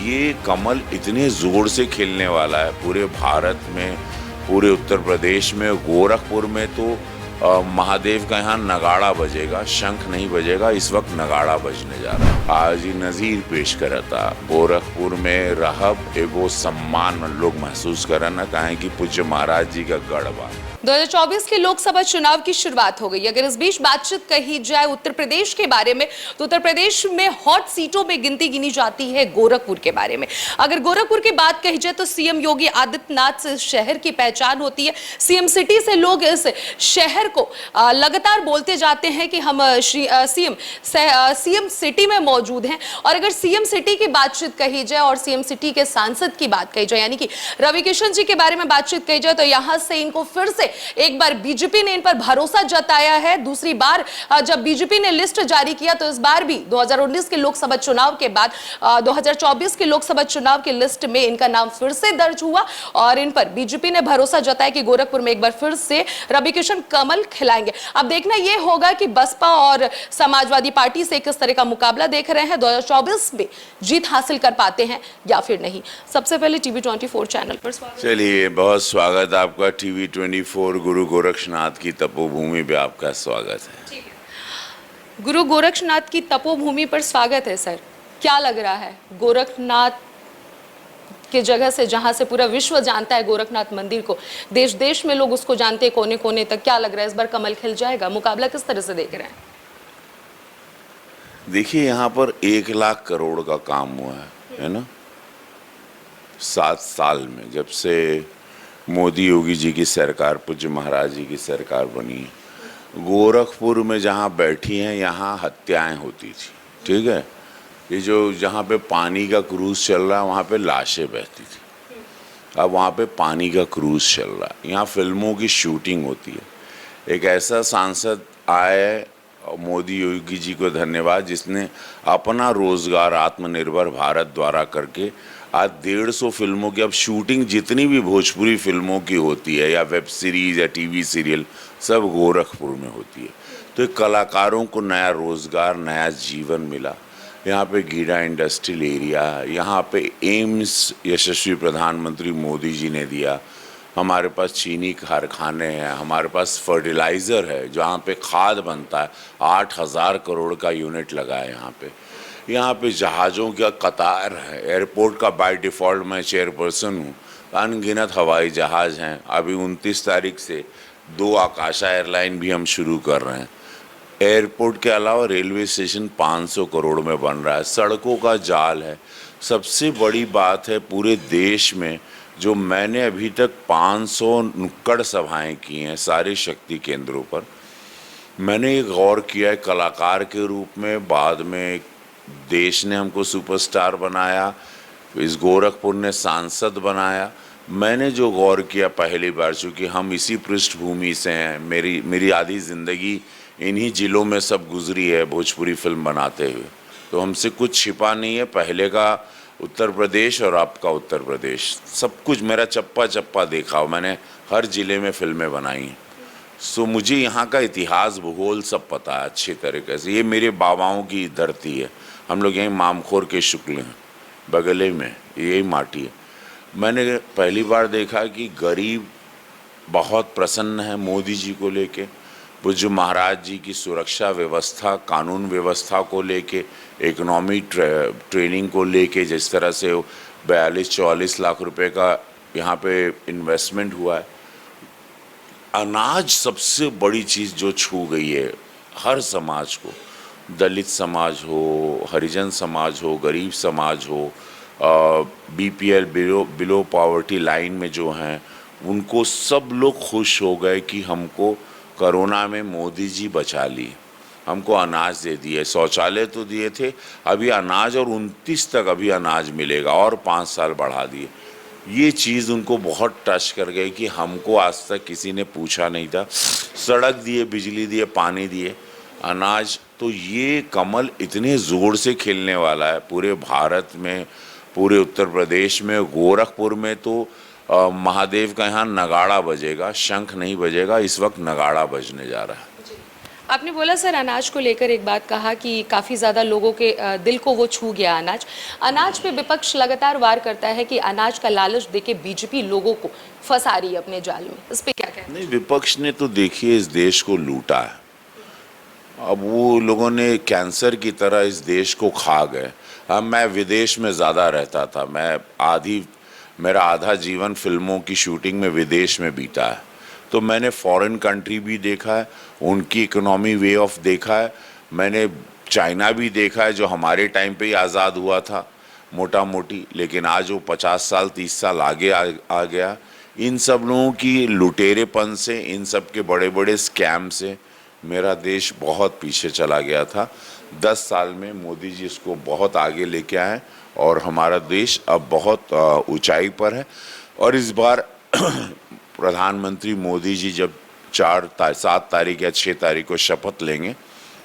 ये कमल इतने जोर से खिलने वाला है पूरे भारत में, पूरे उत्तर प्रदेश में, गोरखपुर में तो महादेव का यहाँ नगाड़ा बजेगा, शंख नहीं बजेगा। इस वक्त नगाड़ा बजने जा रहा है। आज ही नज़ीर पेश करा था गोरखपुर में रहब एगो सम्मान लोग महसूस करन न कहें कि पूज्य महाराज जी का गढ़ बा। 2024 के लोकसभा चुनाव की शुरुआत हो गई। अगर इस बीच बातचीत कही जाए उत्तर प्रदेश के बारे में तो उत्तर प्रदेश में हॉट सीटों में गिनती गिनी जाती है गोरखपुर के बारे में। अगर गोरखपुर की बात कही जाए तो सीएम योगी आदित्यनाथ से शहर की पहचान होती है। सीएम सिटी से लोग इस शहर को लगातार बोलते जाते हैं कि हम सीएम सिटी में मौजूद हैं। और अगर सीएम सिटी की बातचीत कही जाए और सीएम सिटी के सांसद की बात कही जाए यानी कि रवि किशन जी के बारे में बातचीत कही जाए तो यहां से इनको फिर से एक बार बीजेपी ने इन पर भरोसा जताया है। दूसरी बार जब बीजेपी ने लिस्ट जारी किया तो इस बार भी 2019 के लोकसभा चुनाव के बाद 2024 के लोकसभा चुनाव की लिस्ट में इनका नाम फिर से दर्ज हुआ और इन पर बीजेपी ने भरोसा जताया कि गोरखपुर में एक बार फिर से रवि किशन कमल खिलाएंगे। अब देखना यह होगा कि बसपा और समाजवादी पार्टी से किस तरह का मुकाबला देख रहे हैं, 2024 में जीत हासिल कर पाते हैं या फिर नहीं। सबसे पहले टीवी 24 चैनल पर स्वागत। चलिए, बहुत स्वागत आपका टीवी 24 गुरु गोरक्षनाथ की तपोभूमि पे आपका स्वागत है। गुरु गोरक्षनाथ की तपोभूमि पर स्वागत है सर। क्या लग रहा है गोरखनाथ के जगह से, जहां से पूरा विश्व जानता है गोरखनाथ मंदिर को, देश देश में लोग उसको जानते हैं कोने कोने तक, क्या लग रहा है इस बार कमल खिल जाएगा? मुकाबला किस तरह से देख रहे हैं? देखिए, यहाँ पर 1 लाख करोड़ का काम हुआ है ना 7 साल में, जब से मोदी योगी जी की सरकार, पूज्य महाराज जी की सरकार बनी है। गोरखपुर में जहाँ बैठी हैं यहाँ हत्याएं होती थी, ठीक है। ये जो जहाँ पे पानी का क्रूज चल रहा है वहाँ पे लाशें बहती थी, अब वहाँ पे पानी का क्रूज चल रहा है। यहाँ फिल्मों की शूटिंग होती है। एक ऐसा सांसद आए, मोदी योगी जी को धन्यवाद, जिसने अपना रोजगार आत्मनिर्भर भारत द्वारा करके आज 150 फिल्मों की, अब शूटिंग जितनी भी भोजपुरी फिल्मों की होती है या वेब सीरीज़ या टीवी सीरियल, सब गोरखपुर में होती है। तो कलाकारों को नया रोज़गार, नया जीवन मिला। यहाँ पे गीडा इंडस्ट्रियल एरिया, यहाँ पे एम्स यशस्वी प्रधानमंत्री मोदी जी ने दिया। हमारे पास चीनी कारखाने हैं, हमारे पास फर्टिलाइज़र है जहाँ पे खाद बनता है, 8000 करोड़ का यूनिट लगा है यहाँ पे जहाज़ों का कतार है। एयरपोर्ट का बाय डिफ़ॉल्ट मैं चेयरपर्सन हूँ। अनगिनत हवाई जहाज़ हैं। अभी 29 तारीख से 2 आकाशा एयरलाइन भी हम शुरू कर रहे हैं। एयरपोर्ट के अलावा रेलवे स्टेशन 500 करोड़ में बन रहा है। सड़कों का जाल है। सबसे बड़ी बात है पूरे देश में, जो मैंने अभी तक 500 नुक्कड़ सभाएँ की हैं सारे शक्ति केंद्रों पर, मैंने ये गौर किया है कलाकार के रूप में, बाद में देश ने हमको सुपरस्टार बनाया, इस गोरखपुर ने सांसद बनाया। मैंने जो गौर किया पहली बार, चूँकि हम इसी पृष्ठभूमि से हैं, मेरी आधी ज़िंदगी इन्हीं ज़िलों में सब गुजरी है भोजपुरी फिल्म बनाते हुए, तो हमसे कुछ छिपा नहीं है। पहले का उत्तर प्रदेश और अब का उत्तर प्रदेश, सब कुछ मेरा चप्पा चप्पा देखा हो। मैंने हर ज़िले में फिल्में बनाई हैं, सो मुझे यहाँ का इतिहास, भूगोल सब पता है अच्छी तरीके से। ये मेरे बाबाओं की धरती है। हम लोग यहीं मामखोर के शुक्ल हैं, बगले में यही माटी है। मैंने पहली बार देखा कि गरीब बहुत प्रसन्न है मोदी जी को लेके, पूज्य महाराज जी की सुरक्षा व्यवस्था, कानून व्यवस्था को लेके, इकोनॉमी ट्रेनिंग को लेके, जिस तरह से 42-44 लाख रुपए का यहाँ पे इन्वेस्टमेंट हुआ है। अनाज सबसे बड़ी चीज़ जो छू गई है हर समाज को, दलित समाज हो, हरिजन समाज हो, गरीब समाज हो, बीपीएल बिलो पॉवर्टी लाइन में जो हैं, उनको सब लोग खुश हो गए कि हमको कोरोना में मोदी जी बचा लिए, हमको अनाज दे दिए। शौचालय तो दिए थे, अभी अनाज, और 29 तक अभी अनाज मिलेगा और 5 साल बढ़ा दिए। ये चीज़ उनको बहुत टच कर गई कि हमको आज तक किसी ने पूछा नहीं था। सड़क दिए, बिजली दिए, पानी दिए, अनाज। तो ये कमल इतने ज़ोर से खिलने वाला है पूरे भारत में, पूरे उत्तर प्रदेश में, गोरखपुर में तो महादेव का यहाँ नगाड़ा बजेगा, शंख नहीं बजेगा। इस वक्त नगाड़ा बजने जा रहा है। आपने बोला सर अनाज को लेकर एक बात कहा कि काफ़ी ज़्यादा लोगों के दिल को वो छू गया अनाज। अनाज पे विपक्ष लगातार वार करता है कि अनाज का लालच देके बीजेपी लोगों को फंसा रही है अपने जाल में। इस पे क्या कहना है? नहीं, विपक्ष ने तो देखिए इस देश को लूटा है। अब वो लोगों ने कैंसर की तरह इस देश को खा गए। अब मैं विदेश में ज़्यादा रहता था, मेरा आधा जीवन फिल्मों की शूटिंग में विदेश में बीता है, तो मैंने फॉरेन कंट्री भी देखा है, उनकी इकोनॉमी वे ऑफ देखा है, मैंने चाइना भी देखा है जो हमारे टाइम पे ही आज़ाद हुआ था मोटा मोटी, लेकिन आज वो 50 साल 30 साल आगे आ गया। इन सब लोगों की लुटेरेपन से, इन सब के बड़े बड़े स्कैम से मेरा देश बहुत पीछे चला गया था। 10 साल में मोदी जी इसको बहुत आगे लेके आए और हमारा देश अब बहुत ऊंचाई पर है। और इस बार प्रधानमंत्री मोदी जी जब 7 तारीख या 6 तारीख को शपथ लेंगे,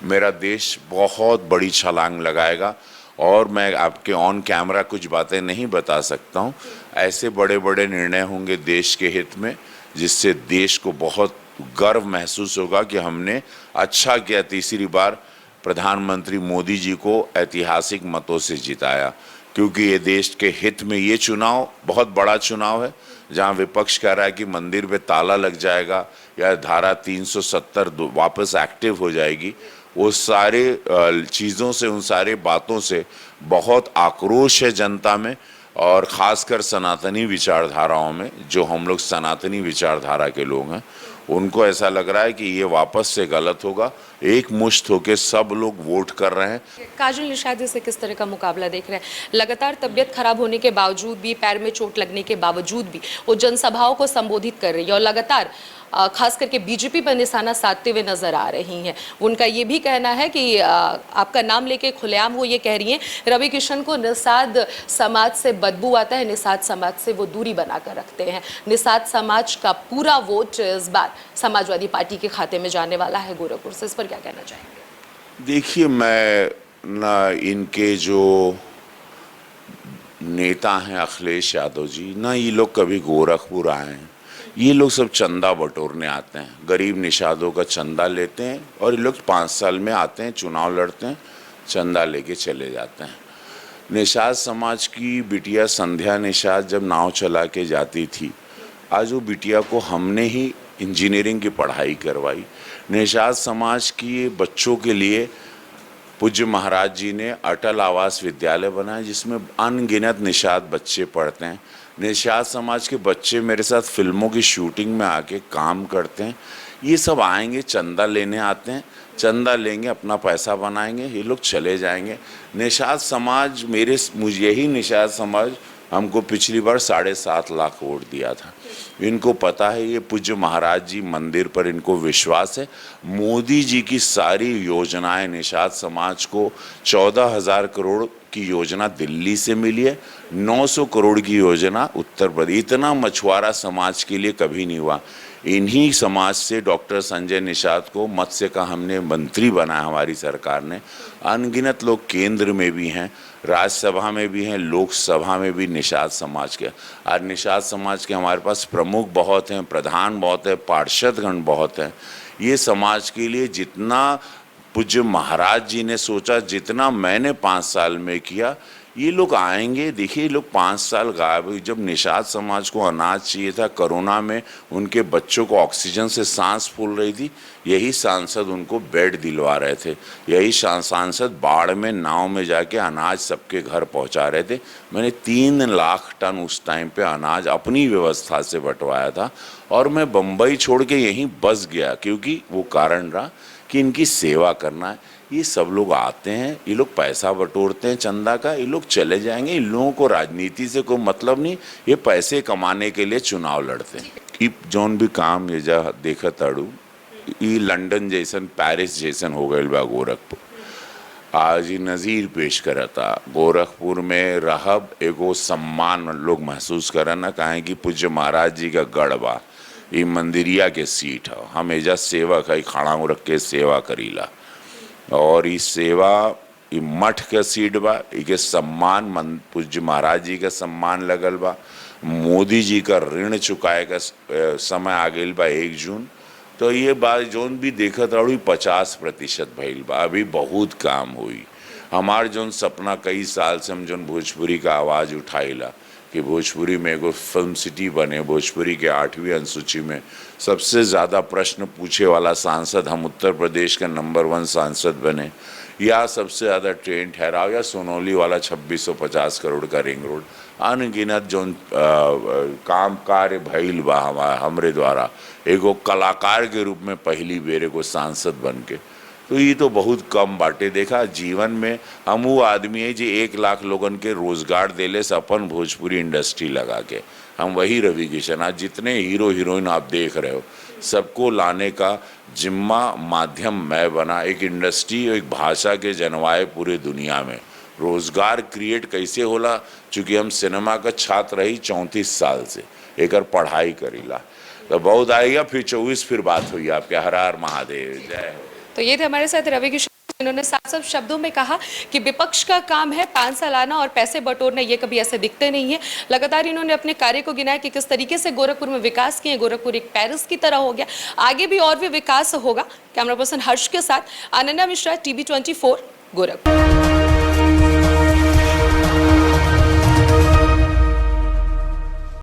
मेरा देश बहुत बड़ी छलांग लगाएगा। और मैं आपके ऑन कैमरा कुछ बातें नहीं बता सकता हूँ, ऐसे बड़े बड़े निर्णय होंगे देश के हित में जिससे देश को बहुत गर्व महसूस होगा कि हमने अच्छा किया, तीसरी बार प्रधानमंत्री मोदी जी को ऐतिहासिक मतों से जिताया। क्योंकि ये देश के हित में ये चुनाव बहुत बड़ा चुनाव है, जहां विपक्ष कह रहा है कि मंदिर पे ताला लग जाएगा या धारा 370 वापस एक्टिव हो जाएगी। वो सारे चीज़ों से, उन सारे बातों से बहुत आक्रोश है जनता में, और ख़ासकर सनातनी विचारधाराओं में। जो हम लोग सनातनी विचारधारा के लोग हैं, उनको ऐसा लग रहा है कि ये वापस से गलत होगा। एक मुश्त होके सब लोग वोट कर रहे हैं। काजल निषाद से किस तरह का मुकाबला देख रहे हैं? लगातार तबियत खराब होने के बावजूद भी, पैर में चोट लगने के बावजूद भी वो जनसभाओं को संबोधित कर रही है और लगातार खास करके बीजेपी पर निशाना साधते हुए नजर आ रही हैं। उनका ये भी कहना है कि आपका नाम लेके खुलेआम वो ये कह रही हैं रवि किशन को निषाद समाज से बदबू आता है, निषाद समाज से वो दूरी बनाकर रखते हैं। निषाद समाज का पूरा वोट इस बार समाजवादी पार्टी के खाते में जाने वाला है गोरखपुर से। इस पर क्या कहना चाहेंगे? देखिए, मैं ना इनके जो नेता हैं अखिलेश यादव जी, ना ये लोग कभी गोरखपुर आए हैं। ये लोग सब चंदा बटोरने आते हैं, गरीब निषादों का चंदा लेते हैं और ये लोग 5 साल में आते हैं, चुनाव लड़ते हैं, चंदा लेके चले जाते हैं। निषाद समाज की बिटिया संध्या निषाद जब नाव चला के जाती थी, आज वो बिटिया को हमने ही इंजीनियरिंग की पढ़ाई करवाई। निषाद समाज की बच्चों के लिए पूज्य महाराज जी ने अटल आवास विद्यालय बनाया जिसमें अनगिनत निषाद बच्चे पढ़ते हैं। निषाद समाज के बच्चे मेरे साथ फिल्मों की शूटिंग में आके काम करते हैं। ये सब आएंगे, चंदा लेने आते हैं, चंदा लेंगे, अपना पैसा बनाएंगे, ये लोग चले जाएंगे। निषाद समाज मुझे यही निषाद समाज हमको पिछली बार 7.5 लाख वोट दिया था। इनको पता है, ये पूज्य महाराज जी मंदिर पर इनको विश्वास है। मोदी जी की सारी योजनाएं निषाद समाज को 14,000 करोड़ की योजना दिल्ली से मिली है, 900 करोड़ की योजना उत्तर प्रदेश। इतना मछुआरा समाज के लिए कभी नहीं हुआ। इन्हीं समाज से डॉक्टर संजय निषाद को मत्स्य का हमने मंत्री बनाया हमारी सरकार ने। अनगिनत लोग केंद्र में भी हैं, राज्यसभा में भी हैं, लोकसभा में भी निषाद समाज के। और निषाद समाज के हमारे पास प्रमुख बहुत हैं, प्रधान बहुत है, पार्षदगण बहुत हैं। ये समाज के लिए जितना पूज्य महाराज जी ने सोचा, जितना मैंने 5 साल में किया, ये लोग आएंगे। देखिए, ये लोग 5 साल गायब हुए। जब निषाद समाज को अनाज चाहिए था, कोरोना में उनके बच्चों को ऑक्सीजन से सांस फूल रही थी, यही सांसद उनको बेड दिलवा रहे थे। यही सांसद बाढ़ में नाव में जाके अनाज सबके घर पहुंचा रहे थे। मैंने 3 लाख टन उस टाइम पे अनाज अपनी व्यवस्था से बंटवाया था और मैं बम्बई छोड़ के यहीं बस गया, क्योंकि वो कारण रहा कि इनकी सेवा करना है। ये सब लोग आते हैं, ये लोग पैसा बटोरते हैं चंदा का, ये लोग चले जाएंगे। इन लोगों को राजनीति से कोई मतलब नहीं, ये पैसे कमाने के लिए चुनाव लड़ते हैं। कि जौन भी काम ये जा देखा ताड़ू, ये लंदन जैसन, पेरिस जैसन हो गए बा गोरखपुर। आज ही नज़ीर पेश करा था, गोरखपुर में रहब एगो सम्मान लोग महसूस करा ना, कहें कि पूज्य महाराज जी का गढ़ बा, ये मंदिरिया के सीट है, हम एजा सेवा का खड़ा रख के सेवा करीला। और इस सेवा ये मठ का सीट बा, इके सम्मान पूज्य महाराज जी का सम्मान लगल बा। मोदी जी का ऋण चुकाए का समय आ गई बा 1 जून, तो ये बात जोन भी देखत रही 50% भइल बा, अभी बहुत काम हुई। हमार जोन सपना कई साल से हम जोन भोजपुरी का आवाज़ उठाइला कि भोजपुरी में एगो फिल्म सिटी बने, भोजपुरी के 8वीं अनुसूची में सबसे ज़्यादा प्रश्न पूछे वाला सांसद हम उत्तर प्रदेश के नंबर 1 सांसद बने, या सबसे ज़्यादा ट्रेन ठहराव, या सोनौली वाला 2650 करोड़ का रिंग रोड, अनगिनत जोन काम कार्य भइल बा हमरे द्वारा एगो कलाकार के रूप में पहली बेर एगो सांसद बन के। तो ये तो बहुत कम बाटे। देखा जीवन में हम वो आदमी है जो 1 लाख लोगन के रोजगार देले से अपन भोजपुरी इंडस्ट्री लगा के, हम वही रवि किशन। आज जितने हीरो हीरोइन आप देख रहे हो सबको लाने का जिम्मा माध्यम मैं बना, एक इंडस्ट्री एक भाषा के जनवाए पूरे दुनिया में रोजगार क्रिएट कैसे होला, चूँकि हम सिनेमा का छात्र रही 34 साल से एक पढ़ाई करीला। तो बहुत आएगा फिर 24 फिर बात हुई आपके। हर हर महादेव, जय हो। तो ये थे हमारे साथ रवि किशन, इन्होंने साफ साफ शब्दों में कहा कि विपक्ष का काम है 5 साल आना और पैसे बटोरना, ये कभी ऐसे दिखते नहीं है। लगातार इन्होंने अपने कार्य को गिनाया कि किस तरीके से गोरखपुर में विकास किए। गोरखपुर एक पेरिस की तरह हो गया, आगे भी और भी विकास होगा। कैमरा पर्सन हर्ष के साथ अनन्या मिश्रा, TV 24 गोरखपुर।